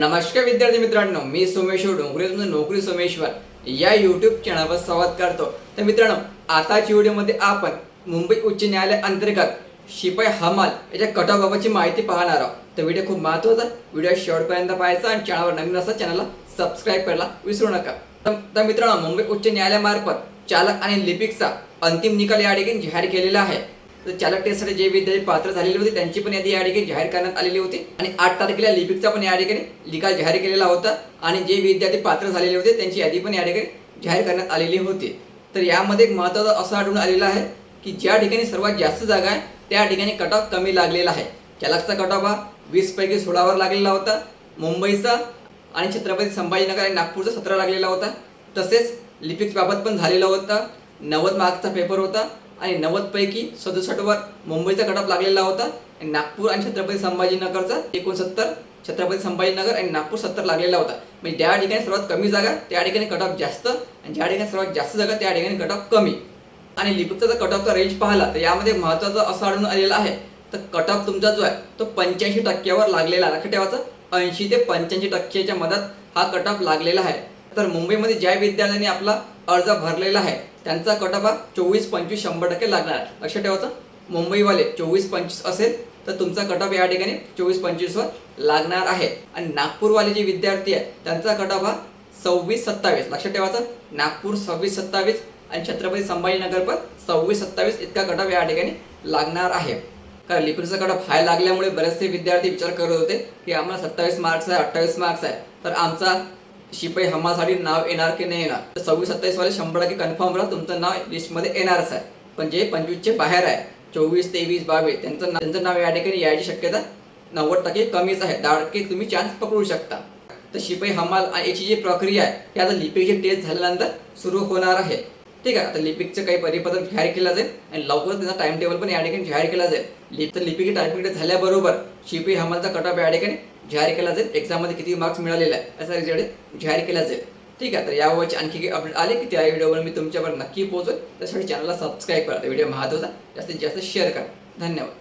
नमस्कार विद्यार्थी मित्रांनो, मी सोमेश्वर डोंगरे, तुमचं नोकरी सोमेश्वर या यूट्यूब चॅनलवर संवाद करतो। तर मित्रांनो, आताच्या व्हिडिओमध्ये आपण मुंबई उच्च न्यायालय अंतर्गत शिपाई हमाल याच्या कटऑफबाबतची माहिती पाहणार आहोत। तर व्हिडिओ खूप महत्त्वाचा, व्हिडिओ शेवटपर्यंत पाहायचा आणि चॅनलवर नवीन असा चॅनलला सबस्क्राइब करायला विसरू नका। तर मित्रांनो, मुंबई उच्च न्यायालयामार्फत चालक आणि लिपिकचा अंतिम निकाल या ठिकाणी जाहीर केलेला आहे। तर चालक टेस्टसाठी जे विद्यार्थी पात्र झालेले होते त्यांची पण यादी या ठिकाणी जाहीर करण्यात आलेली होती आणि 8 तारखेला लिपिकचा पण या ठिकाणी निकाल जाहीर केलेला होता आणि जे विद्यार्थी पात्र झालेले होते त्यांची यादी पण या ठिकाणी जाहीर करण्यात आलेली होती। तर यामध्ये एक महत्त्वाचं असं आढळून आलेलं आहे की ज्या ठिकाणी सर्वात जास्त जागा आहे त्या ठिकाणी कट ऑफ कमी लागलेला आहे। चालकचा कट ऑफ हा 20 पैकी 16 वर लागलेला होता, मुंबईचा आणि छत्रपती संभाजीनगर आणि नागपूरचा 17 लागलेला होता। तसेच लिपिक बाबत पण झालेला होता, 90 मार्कचा पेपर होता आणि 90 पैकी 67 वर मुंबईचा कट ऑफ लागलेला होता आणि नागपूर आणि छत्रपती संभाजीनगरचा 69, छत्रपती संभाजीनगर आणि नागपूर 70 लागलेला होता। म्हणजे ज्या ठिकाणी सर्वात कमी जागा त्या ठिकाणी कट ऑफ जास्त आणि ज्या ठिकाणी सर्वात जास्त जागा त्या ठिकाणी कट ऑफ कमी। आणि लिपिकचा जर कट ऑफचा रेंज पाहिला तर यामध्ये महत्त्वाचं असं आढळून आलेलं आहे, तर कट ऑफ तुमचा जो आहे तो 85% लागलेला आहे। लक्षात ठेवायचं, 80 ते 85% मधात हा कट ऑफ लागलेला आहे। तर मुंबईमध्ये ज्या विद्यार्थ्यांनी आपला अर्ज भरलेला आहे त्यांचा कट ऑफ हा 24-25 100% लागणार आहे। लक्षात ठेवायचं, मुंबईवाले 24-25 असेल तर तुमचा कट ऑफ या ठिकाणी 24-25 वर लागणार आहे आणि नागपूरवाले जे विद्यार्थी आहे त्यांचा कट ऑफ हा 26-27। लक्षात ठेवायचं, नागपूर 26-27 आणि छत्रपती संभाजीनगर पण 26-27 इतका कट ऑफ या ठिकाणी लागणार आहे। कारण लिपिकचा कट ऑफ हाय लागल्यामुळे बरेचसे विद्यार्थी विचार करत होते की आम्हाला 27 मार्क्स आहे, 28 मार्क्स आहे, तर आमचा शिपाई हमालसाठी नाव येणार की नाही येणार। तर 26-27 वाले 100% कन्फर्म राहा, तुमचं नाव लिस्टमध्ये येणारच आहे। पण जे 25चे बाहेर आहे, 24, 23, 22 त्यांचं नाव या ठिकाणी यायची शक्यता 90% कमीच आहे। 10% तुम्ही चान्स पकडू शकता। तर शिपाई हमाल याची जी प्रक्रिया आहे ती आता लिपिकची टेस्ट झाल्यानंतर सुरू होणार आहे। ठीक आहे, आता लिपिकचं काही परिपत्रक जाहीर केलं जाईल आणि लवकरच त्याचा टाइम टेबल पण या ठिकाणी जाहीर केला जाईल। तर लिपिकी टायपिंग झाल्याबरोबर शिपाई हमालचा कट ऑफ या ठिकाणी जाहीर केला जाईल, एक्झाममध्ये किती मार्क्स मिळालेले आहे याचा रिझल्ट जाहीर केला जाईल। ठीक आहे, तर याबाबतची आणखी काही अपडेट आले की त्या व्हिडिओवर मी तुमच्यावर नक्की पोहोचेल। त्यासाठी चॅनलला सबस्क्राईब करा, व्हिडिओ महत्त्वाचा जास्तीत जास्त शेअर करा। धन्यवाद।